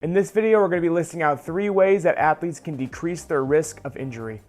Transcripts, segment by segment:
In this video, we're going to be listing out 3 ways that athletes can decrease their risk of injury.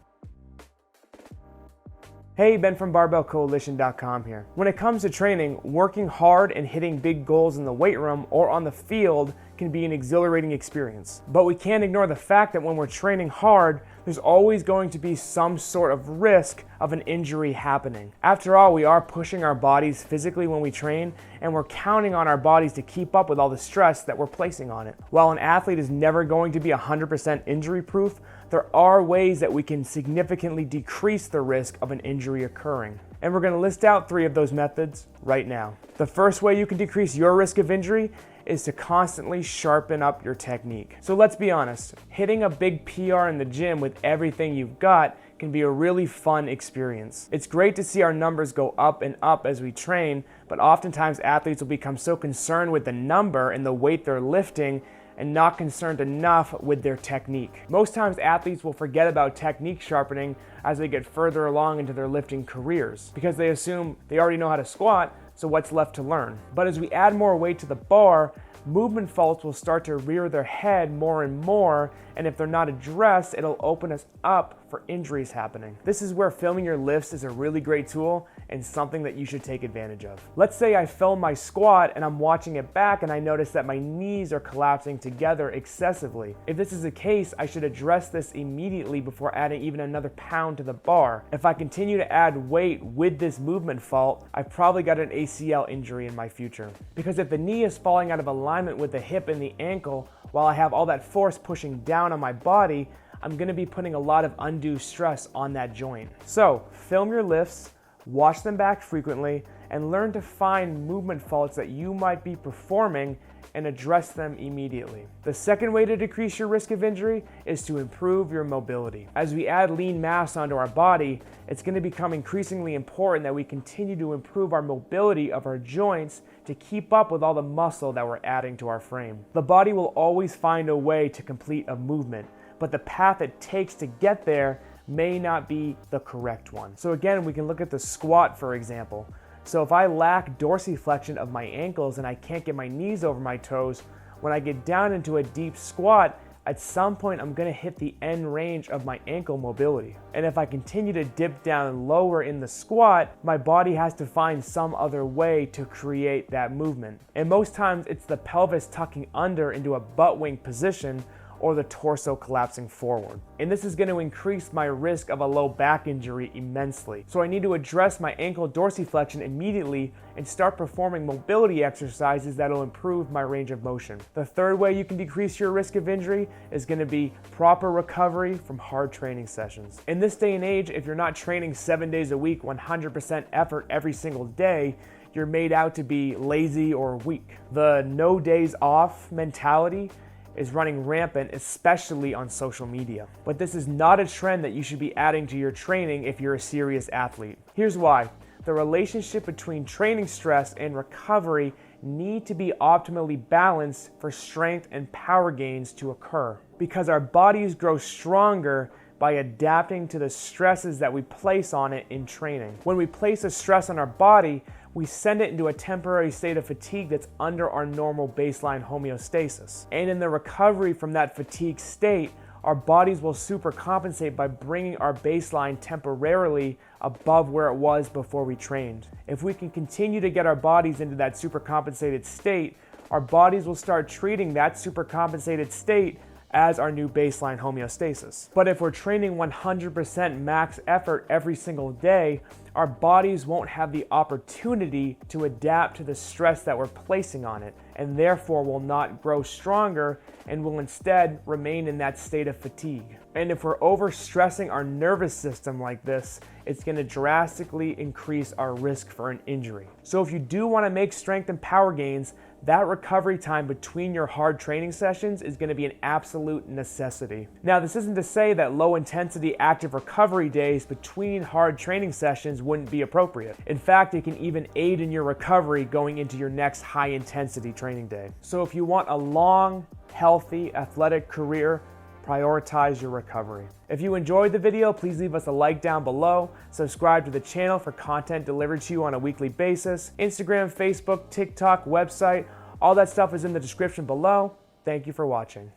Hey, Ben from BarbellCoalition.com here. When it comes to training, working hard and hitting big goals in the weight room or on the field can be an exhilarating experience. But we can't ignore the fact that when we're training hard, there's always going to be some sort of risk of an injury happening. After all, we are pushing our bodies physically when we train, and we're counting on our bodies to keep up with all the stress that we're placing on it. While an athlete is never going to be 100% injury proof, there are ways that we can significantly decrease the risk of an injury occurring. And we're going to list out 3 of those methods right now. The first way you can decrease your risk of injury is to constantly sharpen up your technique. So let's be honest, hitting a big PR in the gym with everything you've got can be a really fun experience. It's great to see our numbers go up and up as we train, but oftentimes athletes will become so concerned with the number and the weight they're lifting and not concerned enough with their technique. Most times athletes will forget about technique sharpening as they get further along into their lifting careers because they assume they already know how to squat, so what's left to learn? But as we add more weight to the bar, movement faults will start to rear their head more and more, and if they're not addressed, it'll open us up for injuries happening. This is where filming your lifts is a really great tool and something that you should take advantage of. Let's say I film my squat and I'm watching it back and I notice that my knees are collapsing together excessively. If this is the case, I should address this immediately before adding even another pound to the bar. If I continue to add weight with this movement fault, I've probably got an ACL injury in my future. Because if the knee is falling out of alignment with the hip and the ankle, while I have all that force pushing down on my body, I'm gonna be putting a lot of undue stress on that joint. So, film your lifts, watch them back frequently, and learn to find movement faults that you might be performing and address them immediately. The second way to decrease your risk of injury is to improve your mobility. As we add lean mass onto our body, it's going to become increasingly important that we continue to improve our mobility of our joints to keep up with all the muscle that we're adding to our frame. The body will always find a way to complete a movement, but the path it takes to get there may not be the correct one. So again, we can look at the squat, for example. So if I lack dorsiflexion of my ankles and I can't get my knees over my toes, when I get down into a deep squat, at some point I'm gonna hit the end range of my ankle mobility. And if I continue to dip down lower in the squat, my body has to find some other way to create that movement. And most times it's the pelvis tucking under into a butt wing position or the torso collapsing forward. And this is going to increase my risk of a low back injury immensely. So I need to address my ankle dorsiflexion immediately and start performing mobility exercises that'll improve my range of motion. The third way you can decrease your risk of injury is going to be proper recovery from hard training sessions. In this day and age, if you're not training 7 days a week, 100% effort every single day, you're made out to be lazy or weak. The no days off mentality is running rampant, especially on social media. But this is not a trend that you should be adding to your training if you're a serious athlete. Here's why. The relationship between training stress and recovery need to be optimally balanced for strength and power gains to occur. Because our bodies grow stronger by adapting to the stresses that we place on it in training. When we place a stress on our body, we send it into a temporary state of fatigue that's under our normal baseline homeostasis. And in the recovery from that fatigue state, our bodies will supercompensate by bringing our baseline temporarily above where it was before we trained. If we can continue to get our bodies into that supercompensated state, our bodies will start treating that supercompensated state as our new baseline homeostasis. But if we're training 100% max effort every single day, our bodies won't have the opportunity to adapt to the stress that we're placing on it, and therefore will not grow stronger and will instead remain in that state of fatigue. And if we're overstressing our nervous system like this, it's going to drastically increase our risk for an injury. So if you do want to make strength and power gains, that recovery time between your hard training sessions is going to be an absolute necessity. Now, this isn't to say that low intensity active recovery days between hard training sessions wouldn't be appropriate. In fact, it can even aid in your recovery going into your next high intensity training day. So if you want a long, healthy, athletic career, prioritize your recovery. If you enjoyed the video, please leave us a like down below. Subscribe to the channel for content delivered to you on a weekly basis. Instagram, Facebook, TikTok, website, all that stuff is in the description below. Thank you for watching.